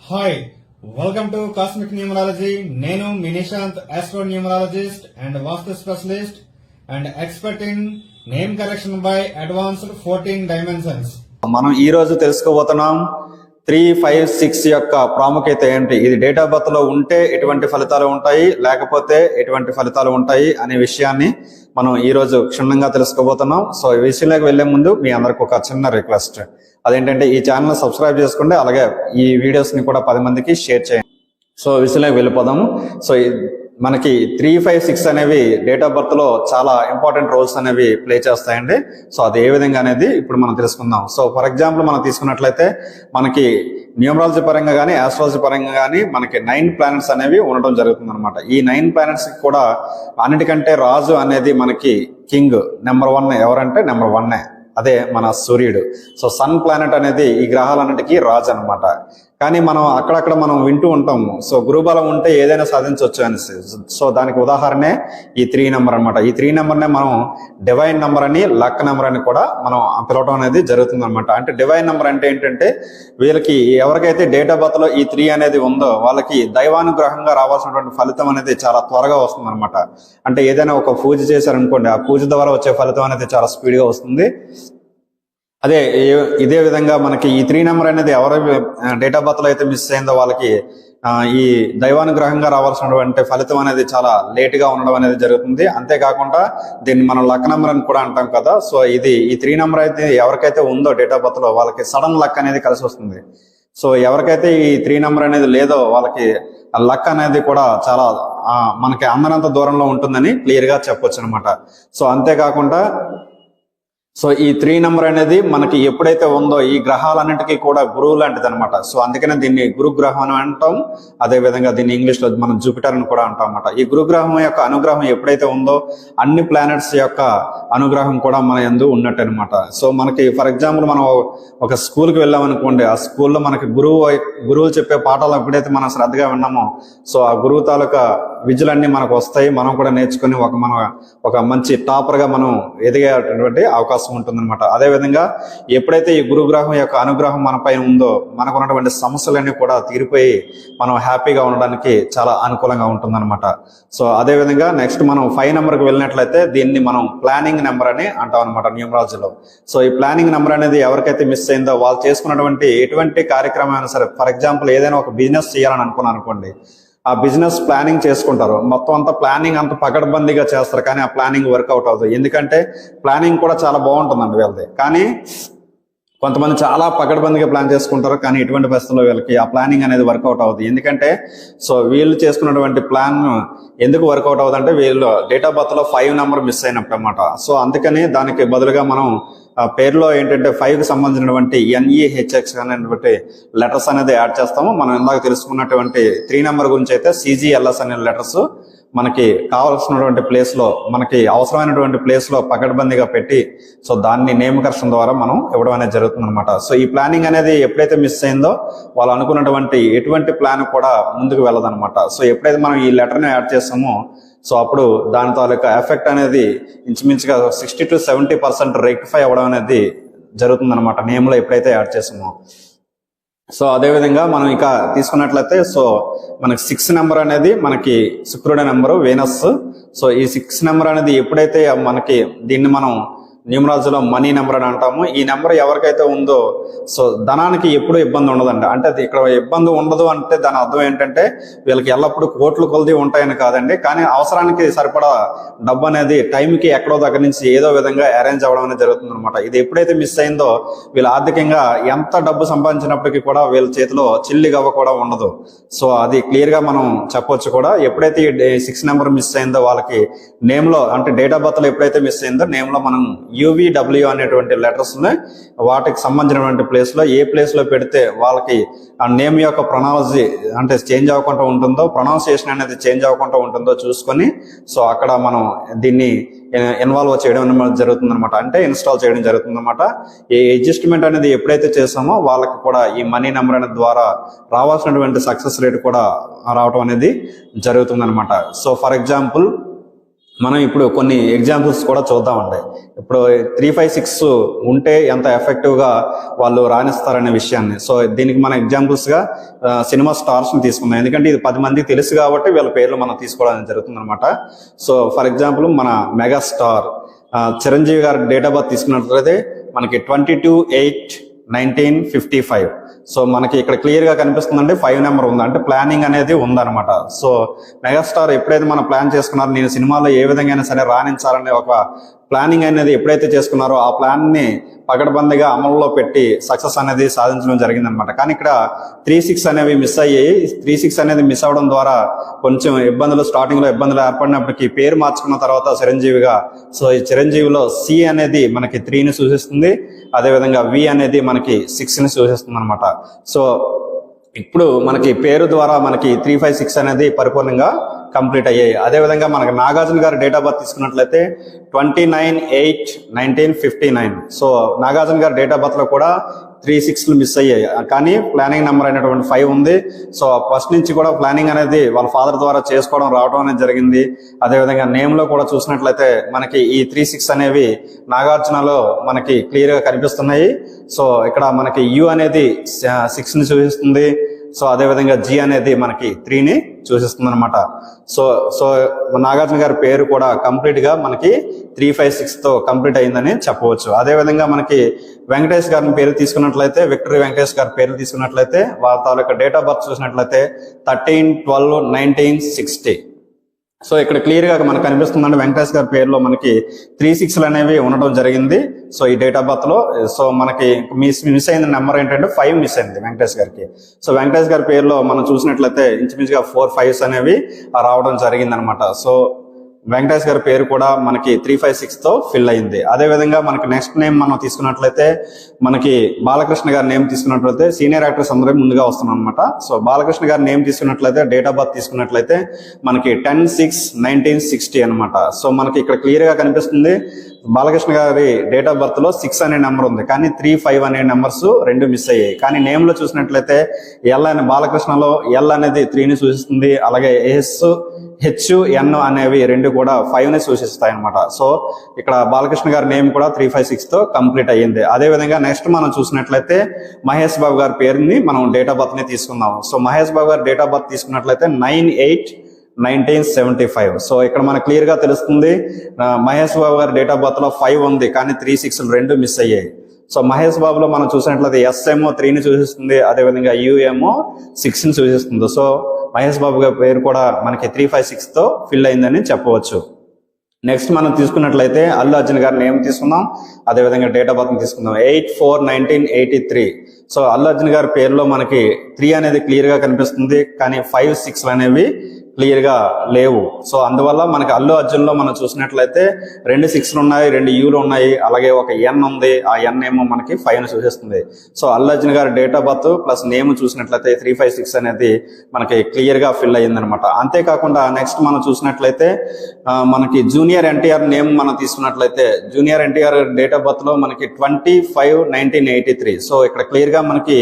Hi, welcome to Cosmic Numerology. Nenu Minishant, Astro Numerologist and Vastu Specialist and expert in name correction by advanced 14 dimensions. మనం ఈ రోజు తెలుసుకోబోతున్నాం 356 యొక్క ప్రాముఖ్యత ఏంటి, ఇది డేట్ ఆఫ్ బర్త్ లో ఉంటే ఎటువంటి ఫలితాలు ఉంటాయి, లేకపోతే ఎటువంటి ఫలితాలు ఉంటాయి అనే విషయాన్ని మనం ఈ రోజు క్షుణ్ణంగా తెలుసుకోబోతున్నాం. సో ఈ విషయంలోకి వెళ్లే ముందు మీ అందరికి ఒక చిన్న రిక్వెస్ట్, అదేంటంటే ఈ ఛానల్ సబ్స్క్రైబ్ చేసుకోండి, అలాగే ఈ వీడియోస్ ని కూడా 10 మందికి షేర్ చేయండి. సో విషయంలోకి వెళ్ళిపోదాము. సో మనకి 356 అనేవి డేట్ ఆఫ్ బర్త్ లో చాలా ఇంపార్టెంట్ రోల్స్ అనేవి ప్లే చేస్తాయండి. సో అది ఏ విధంగా అనేది ఇప్పుడు మనం తెలుసుకుందాం. సో ఫర్ ఎగ్జాంపుల్ మనం తీసుకున్నట్లయితే మనకి న్యూమరాలజీ పరంగా కానీ ఆస్ట్రాలజీ పరంగా కానీ మనకి 9 ప్లానెట్స్ అనేవి ఉండడం జరుగుతుంది అనమాట. ఈ 9 ప్లానెట్స్ కూడా అన్నిటికంటే రాజు అనేది మనకి కింగ్ నెంబర్ 1 ఎవరంటే నెంబర్ 1 అదే మన సూర్యుడు. సో సన్ ప్లానెట్ అనేది ఈ గ్రహాలన్నిటికీ రాజు అనమాట. కానీ మనం అక్కడక్కడ మనం వింటూ ఉంటాము, సో గురుబలం ఉంటే ఏదైనా సాధించవచ్చు అనేసి. సో దానికి ఉదాహరణే ఈ 3 నెంబర్ అనమాట. ఈ 3 నెంబర్నే మనం డివైన్ నెంబర్ అని, లక్ నెంబర్ అని కూడా మనం పిలవటం అనేది జరుగుతుంది అనమాట. అంటే డివైన్ నెంబర్ అంటే ఏంటంటే వీళ్ళకి ఎవరికైతే డేట్ ఆఫ్ బర్త్ లో ఈ 3 అనేది ఉందో వాళ్ళకి దైవానుగ్రహంగా రావాల్సినటువంటి ఫలితం అనేది చాలా త్వరగా వస్తుంది అనమాట. అంటే ఏదైనా ఒక పూజ చేశారనుకోండి, ఆ పూజ ద్వారా వచ్చే ఫలితం అనేది చాలా స్పీడ్గా వస్తుంది. అదే ఇదే విధంగా మనకి ఈ 3 నెంబర్ అనేది ఎవరి డేట్ ఆఫ్ బర్త్ లో అయితే మిస్ అయిందో వాళ్ళకి ఈ దైవానుగ్రహంగా రావాల్సినటువంటి ఫలితం అనేది చాలా లేట్ గా ఉండడం అనేది జరుగుతుంది. అంతేకాకుండా దీన్ని మనం లక్ నెంబర్ అని కూడా అంటాం కదా. సో ఈ 3 నెంబర్ అయితే ఎవరికైతే ఉందో డేట్ ఆఫ్ బర్త్ లో వాళ్ళకి సడన్ లక్ అనేది కలిసి వస్తుంది. సో ఎవరికైతే ఈ 3 నెంబర్ అనేది లేదో వాళ్ళకి లక్ అనేది కూడా చాలా మనకి అందనంత దూరంలో ఉంటుందని క్లియర్ గా చెప్పొచ్చు అనమాట. సో అంతేకాకుండా సో ఈ 3 నెంబర్ అనేది మనకి ఎప్పుడైతే ఉందో ఈ గ్రహాలన్నింటికీ కూడా గురువు లాంటిది అనమాట. సో అందుకనే దీన్ని గురుగ్రహం అని అంటాం. అదే విధంగా దీన్ని ఇంగ్లీష్ లో మనం జూపిటర్ అని కూడా అంటాం అనమాట. ఈ గురుగ్రహం యొక్క అనుగ్రహం ఎప్పుడైతే ఉందో అన్ని ప్లానెట్స్ యొక్క అనుగ్రహం కూడా మన యందు ఉన్నట్టు అనమాట. సో మనకి ఫర్ ఎగ్జాంపుల్ మనం ఒక స్కూల్కి వెళ్ళామనుకోండి, ఆ స్కూల్లో మనకి గురువులు చెప్పే పాఠాలు ఎప్పుడైతే మనం శ్రద్ధగా విన్నామో సో ఆ గురువు తాలూకా విద్యలన్నీ మనకు వస్తాయి. మనం కూడా నేర్చుకుని ఒక మంచి టాపర్ గా మనం ఎదిగేటటువంటి అవకాశం ఉంటుందన్నమాట. అదేవిధంగా ఎప్పుడైతే ఈ గురుగ్రహం యొక్క అనుగ్రహం మన పైన ఉందో మనకు ఉన్నటువంటి సమస్యలన్నీ కూడా తీరిపోయి మనం హ్యాపీగా ఉండడానికి చాలా అనుకూలంగా ఉంటుందన్నమాట. సో అదేవిధంగా నెక్స్ట్ మనం 5 నెంబర్కి వెళ్ళినట్లయితే దీన్ని మనం ప్లానింగ్ నెంబర్ అని అంటాం అనమాట న్యూమరాలజీలో. సో ఈ ప్లానింగ్ నెంబర్ అనేది ఎవరికైతే మిస్ అయిందో వాళ్ళు చేసుకున్నటువంటి ఎటువంటి కార్యక్రమం అయినా సరే, ఫర్ ఎగ్జాంపుల్ ఏదైనా ఒక బిజినెస్ చేయాలని అనుకున్నాను అనుకోండి, ఆ బిజినెస్ ప్లానింగ్ చేసుకుంటారు, మొత్తం అంతా ప్లానింగ్ అంత పకడ్బందీగా చేస్తారు, కానీ ఆ ప్లానింగ్ వర్కౌట్ అవుతుంది. ఎందుకంటే ప్లానింగ్ కూడా చాలా బాగుంటుందండి వీళ్ళది. కానీ కొంతమంది చాలా పకడ్బందీగా ప్లాన్ చేసుకుంటారు, కానీ ఎటువంటి పరిస్థితుల్లో వీళ్ళకి ఆ ప్లానింగ్ అనేది వర్కౌట్ అవుతుంది. ఎందుకంటే సో వీళ్ళు చేసుకున్నటువంటి ప్లాన్ ఎందుకు వర్కౌట్ అవుతుంది అంటే వీళ్ళు డేట్ ఆఫ్ బర్త్ లో 5 నెంబర్ మిస్ అయినప్పుడు అనమాట. సో అందుకని దానికి బదులుగా మనం పేరులో ఏంటంటే 5కి సంబంధించినటువంటి NEHX అనేటువంటి లెటర్స్ అనేది యాడ్ చేస్తాము. మనం ఇందాక తెలుసుకున్నటువంటి 3 నెంబర్ గురించి అయితే CGLS అనే లెటర్స్ మనకి కావాల్సినటువంటి ప్లేస్ లో మనకి అవసరమైనటువంటి ప్లేస్ లో పకడ్బందీగా పెట్టి సో దాన్ని నేమకర్షణ ద్వారా మనం ఇవ్వడం అనేది జరుగుతుంది అనమాట. సో ఈ ప్లానింగ్ అనేది ఎప్పుడైతే మిస్ అయిందో వాళ్ళు అనుకున్నటువంటి ఎటువంటి ప్లాన్ కూడా ముందుకు వెళ్ళదనమాట. సో ఎప్పుడైతే మనం ఈ లెటర్ని యాడ్ చేస్తామో సో అప్పుడు దాని తాలూకా ఎఫెక్ట్ అనేది ఇంచుమించుగా 60 to 70% రెక్టిఫై అవ్వడం అనేది జరుగుతుంది అనమాట నేమ్లో ఎప్పుడైతే యాడ్ చేసామో. సో అదేవిధంగా మనం ఇక తీసుకున్నట్లయితే సో మనకి 6 నెంబర్ అనేది మనకి శుక్రుడి నెంబరు, వేనస్. సో ఈ 6 నెంబర్ అనేది ఎప్పుడైతే మనకి దీన్ని మనం న్యూమరాలజీలో మనీ నెంబర్ అని అంటాము. ఈ నెంబర్ ఎవరికైతే ఉందో సో ధనానికి ఎప్పుడు ఇబ్బంది ఉండదండి. అంటే ఇక్కడ ఇబ్బంది ఉండదు అంటే దాని అర్థం ఏంటంటే వీళ్ళకి ఎల్లప్పుడూ కోట్లు కొలది ఉంటాయని కాదండి, కానీ అవసరానికి సరిపడా డబ్బు అనేది టైంకి ఎక్కడో దగ్గర నుంచి ఏదో విధంగా అరేంజ్ అవ్వడం అనేది జరుగుతుంది అనమాట. ఇది ఎప్పుడైతే మిస్ అయిందో వీళ్ళు ఆర్థికంగా ఎంత డబ్బు సంపాదించినప్పటికీ కూడా వీళ్ళ చేతిలో చిల్లి గవ్వ కూడా ఉండదు. సో అది క్లియర్ గా మనం చెప్పొచ్చు కూడా. ఎప్పుడైతే ఈ 6 నెంబర్ మిస్ అయిందో వాళ్ళకి నేమ్ లో అంటే డేట్ ఆఫ్ బర్త్ లో ఎప్పుడైతే మిస్ అయిందో నేమ్ లో మనం UVW అనేటువంటి లెటర్స్ వాటికి సంబంధించినటువంటి ప్లేస్ లో ఏ ప్లేస్ లో పెడితే వాళ్ళకి ఆ నేమ్ యొక్క ప్రొనౌన్సి అంటే చేంజ్ అవ్వకుండా ఉంటుందో, ప్రొనౌన్సియేషన్ అనేది చేంజ్ అవ్వకుండా ఉంటుందో చూసుకొని సో అక్కడ మనం దీన్ని ఇన్వాల్వ్ చేయడం జరుగుతుంది అనమాట. అంటే ఇన్స్టాల్ చేయడం జరుగుతుంది అనమాట. ఈ అడ్జస్ట్మెంట్ అనేది ఎప్పుడైతే చేస్తామో వాళ్ళకి కూడా ఈ మనీ నెంబర్ అనేది ద్వారా రావాల్సినటువంటి సక్సెస్ రేట్ కూడా రావడం అనేది జరుగుతుంది అనమాట. సో ఫర్ ఎగ్జాంపుల్ మనం ఇప్పుడు కొన్ని ఎగ్జాంపుల్స్ కూడా చూద్దామండి. ఇప్పుడు 356 ఉంటే ఎంత ఎఫెక్టివ్ గా వాళ్ళు రాణిస్తారనే విషయాన్ని. సో దీనికి మన ఎగ్జాంపుల్స్ గా సినిమా స్టార్స్ ని తీసుకుందాం. ఎందుకంటే ఇది 10 మందికి తెలుసు కాబట్టి వీళ్ళ పేర్లు మనం తీసుకోవడం జరుగుతుంది అనమాట. సో ఫర్ ఎగ్జాంపుల్ మన మెగా స్టార్ చిరంజీవి గారి డేట్ ఆఫ్ బర్త్ తీసుకున్నట్లయితే మనకి 22/8/1955. సో మనకి ఇక్కడ క్లియర్ గా కనిపిస్తుందండి 5 నెంబర్ ఉంది, అంటే ప్లానింగ్ అనేది ఉందన్నమాట. సో మెగాస్టార్ ఎప్పుడైతే మనం ప్లాన్ చేసుకున్నారో నేను సినిమాలో ఏ విధంగా సరే రాణించాలనే ఒక ప్లానింగ్ అనేది ఎప్పుడైతే చేసుకున్నారో ఆ ప్లాన్ ని పకడ్బందీగా అమల్లో పెట్టి సక్సెస్ అనేది సాధించడం జరిగిందనమాట. కానీ ఇక్కడ 36 అనేవి మిస్ అయ్యాయి. 36 అనేది మిస్ అవడం ద్వారా కొంచెం ఇబ్బందులు, స్టార్టింగ్ లో ఇబ్బందులు ఏర్పడినప్పటికీ పేరు మార్చుకున్న తర్వాత చిరంజీవిగా, సో ఈ చిరంజీవిలో సి అనేది మనకి 3ని సూచిస్తుంది, అదేవిధంగా వి అనేది మనకి 6ని సూచిస్తుంది అనమాట. సో ఇప్పుడు మనకి పేరు ద్వారా మనకి 356 అనేది పరిపూర్ణంగా కంప్లీట్ అయ్యాయి. అదేవిధంగా మనకి నాగార్జున గారి డేట్ ఆఫ్ బర్త్ తీసుకున్నట్లయితే 29/8/1959. సో నాగార్జున గారి డేట్ ఆఫ్ బర్త్ లో కూడా 36 మిస్ అయ్యాయి, కానీ ప్లానింగ్ నెంబర్ అయినటువంటి 5 ఉంది. సో ఫస్ట్ నుంచి కూడా ప్లానింగ్ అనేది వాళ్ళ ఫాదర్ ద్వారా చేసుకోవడం రావడం అనేది జరిగింది. అదేవిధంగా నేమ్ లో కూడా చూసినట్లయితే మనకి ఈ 36 అనేవి నాగార్జునలో మనకి క్లియర్ గా కనిపిస్తున్నాయి. సో ఇక్కడ మనకి యు అనేది 6ని సూచిస్తుంది. సో అదేవిధంగా జి అనేది మనకి 3ని సూచిస్తుంది అనమాట. సో సో నాగార్జున గారి పేరు కూడా కంప్లీట్ గా మనకి 356 తో కంప్లీట్ అయిందని చెప్పవచ్చు. అదేవిధంగా మనకి వెంకటేష్ గారి పేరు తీసుకున్నట్లయితే, విక్టరీ వెంకటేష్ గారి పేరు తీసుకున్నట్లయితే వాళ్ళ తాలూకా డేట్ ఆఫ్ బర్త్ చూసినట్లయితే 13/12/1960. సో ఇక్కడ క్లియర్ గా మనకు కనిపిస్తుందండి వెంకటేష్ గారి పేరులో మనకి 36 అనేవి ఉండడం జరిగింది. సో ఈ డేట్ ఆఫ్ బర్త్ లో సో మనకి మిస్ అయిన నెంబర్ ఏంటంటే 5 మిస్ అయింది వెంకటేష్ గారికి. సో వెంకటేష్ గారి పేరులో మనం చూసినట్లయితే ఇంచుమించుగా 4 5s అనేవి రావడం జరిగింది అనమాట. సో వెంకటేష్ గారి పేరు కూడా మనకి 356 తో ఫిల్ అయింది. అదేవిధంగా మనకి నెక్స్ట్ నేమ్ మనం తీసుకున్నట్లయితే మనకి బాలకృష్ణ గారి నేమ్ తీసుకున్నట్లయితే సీనియర్ యాక్టర్స్ అందరూ ముందుగా వస్తున్నాం అనమాట. సో బాలకృష్ణ గారి నేమ్ తీసుకున్నట్లయితే డేట్ ఆఫ్ బర్త్ తీసుకున్నట్లయితే మనకి 10/6/1960 అనమాట. సో మనకి ఇక్కడ క్లియర్ గా కనిపిస్తుంది బాలకృష్ణ గారి డేట్ ఆఫ్ బర్త్ లో 6 అనే నెంబర్ ఉంది, కానీ 3 5 అనే నెంబర్స్ 2 మిస్ అయ్యాయి. కానీ నేమ్ లో చూసినట్లయితే ఎల్ అనే బాలకృష్ణలో ఎల్ అనేది 3ని సూచిస్తుంది, అలాగే HN అనేవి 2 కూడా 5ని సూచిస్తాయి అనమాట. సో ఇక్కడ బాలకృష్ణ గారి నేమ్ కూడా 356 తో కంప్లీట్ అయ్యింది. అదే విధంగా నెక్స్ట్ మనం చూసినట్లయితే మహేష్ బాబు గారి పేరుని మనం డేట్ ఆఫ్ బర్త్ ని తీసుకుందాం. సో మహేష్ బాబు గారి డేట్ ఆఫ్ బర్త్ తీసుకున్నట్లయితే 9/8/1975. సో ఇక్కడ మనకు క్లియర్ గా తెలుస్తుంది మహేష్ బాబు గారి డేట్ ఆఫ్ బర్త్ లో 5 ఉంది, కానీ 36 2 మిస్ అయ్యాయి. సో మహేష్ బాబులో మనం చూసినట్లయితే ఎస్ ఏమో 3ని సూచిస్తుంది, అదేవిధంగా యు ఏమో 6ని సూచిస్తుంది. సో మహేష్ బాబు గారి పేరు కూడా మనకి 356 తో ఫిల్ అయిందని చెప్పవచ్చు. నెక్స్ట్ మనం తీసుకున్నట్లయితే అల్లు అర్జున్ గారి నేమ్ తీసుకుందాం, అదేవిధంగా డేట్ ఆఫ్ బర్త్ తీసుకుందాం 8/4/1983. సో అల్లు అర్జున్ గారి పేరులో మనకి 3 అనేది క్లియర్ గా కనిపిస్తుంది, కానీ 5 6 అనేవి క్లియర్ గా లేవు. సో అందువల్ల మనకి అల్లు అర్జున్ లో మనం చూసినట్లయితే 2 6లు ఉన్నాయి, 2 Uలు ఉన్నాయి, అలాగే ఒక N ఉంది. ఆ N ఏమో మనకి 5ని సూచిస్తుంది. సో అల్లు అర్జున్ గారి date of birth plus name చూసినట్లయితే 356 అనేది మనకి క్లియర్ గా ఫిల్ అయ్యింది అనమాట. అంతేకాకుండా నెక్స్ట్ మనం చూసినట్లయితే మనకి జూనియర్ ఎన్టీఆర్ నేమ్ మనం తీసుకున్నట్లయితే junior NTR date of birth లో మనకి 20/5/1983. సో ఇక్కడ క్లియర్ గా మనకి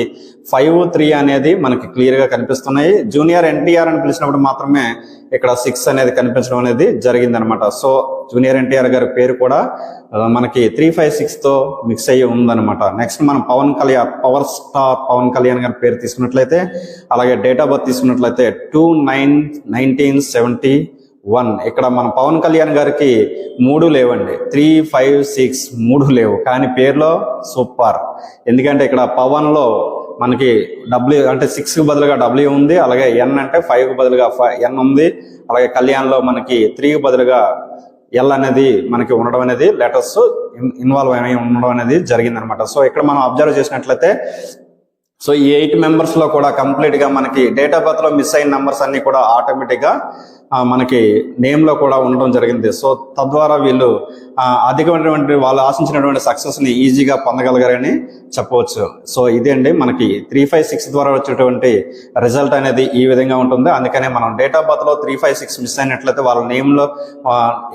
5 3 అనేది మనకి క్లియర్ గా కనిపిస్తున్నాయి. జూనియర్ ఎన్టీఆర్ అని పిలిచినప్పుడు మాత్రమే ఇక్కడ 6 అనేది కనిపించడం అనేది జరిగింది అనమాట. సో జూనియర్ ఎన్టీఆర్ గారి పేరు కూడా మనకి 356 తో మిక్స్ అయ్యి ఉందన్నమాట. నెక్స్ట్ మనం పవర్ స్టార్ పవన్ కళ్యాణ్ గారి పేరు తీసుకున్నట్లయితే, అలాగే డేట్ ఆఫ్ బర్త్ తీసుకున్నట్లయితే 2/9/1971. ఇక్కడ మన పవన్ కళ్యాణ్ గారికి 3 లేవండి, 3 5 6 3 లేవు, కానీ పేరులో సూపర్. ఎందుకంటే ఇక్కడ పవన్ లో మనకి W అంటే 6 కు బదులుగా W ఉంది, అలాగే N అంటే 5 కు బదులుగా N ఉంది, అలాగే కళ్యాణ్ లో మనకి 3 కు బదులుగా L అనేది మనకి ఉండడం అనేది లెటర్స్ ఇన్వాల్వ్ అయి ఉండడం అనేది జరిగింది అనమాట. సో ఇక్కడ మనం అబ్జర్వ్ చేసినట్లయితే సో ఈ 8 మెంబర్స్ లో కూడా కంప్లీట్ గా మనకి డేట్ ఆఫ్ బర్త్ లో మిస్ అయిన నంబర్స్ అన్ని కూడా ఆటోమేటిక్ గా మనకి నేమ్ లో కూడా ఉండడం జరిగింది. సో తద్వారా వీళ్ళు అధికమైనటువంటి వాళ్ళు ఆశించినటువంటి సక్సెస్ ని ఈజీగా పొందగలిగారని చెప్పవచ్చు. సో ఇదే అండి మనకి 356 ద్వారా వచ్చేటువంటి రిజల్ట్ అనేది ఈ విధంగా ఉంటుంది. అందుకనే మనం డేట్ ఆఫ్ బర్త్ లో 356 మిస్ అయినట్లయితే వాళ్ళ నేమ్ లో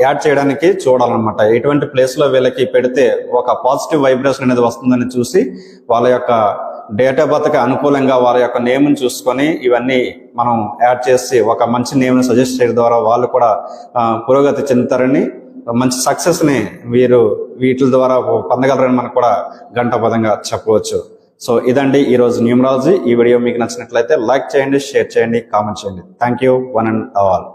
యాడ్ చేయడానికి చూడాలన్నమాట. ఎటువంటి ప్లేస్ లో వీళ్ళకి పెడితే ఒక పాజిటివ్ వైబ్రేషన్ అనేది వస్తుందని చూసి వాళ్ళ యొక్క డేట్ ఆఫ్ బర్త్కి అనుకూలంగా వారి యొక్క నేమ్ని చూసుకొని ఇవన్నీ మనం యాడ్ చేసి ఒక మంచి నేమ్ని సజెస్ట్ చేయడం ద్వారా వాళ్ళు కూడా పురోగతి చెందుతారని, మంచి సక్సెస్ని వీటి ద్వారా పొందగలరని మనకు కూడా ఘంటాపదంగా చెప్పవచ్చు. సో ఇదండి ఈరోజు న్యూమరాలజీ. ఈ వీడియో మీకు నచ్చినట్లయితే లైక్ చేయండి, షేర్ చేయండి, కామెంట్ చేయండి. Thank you one and all.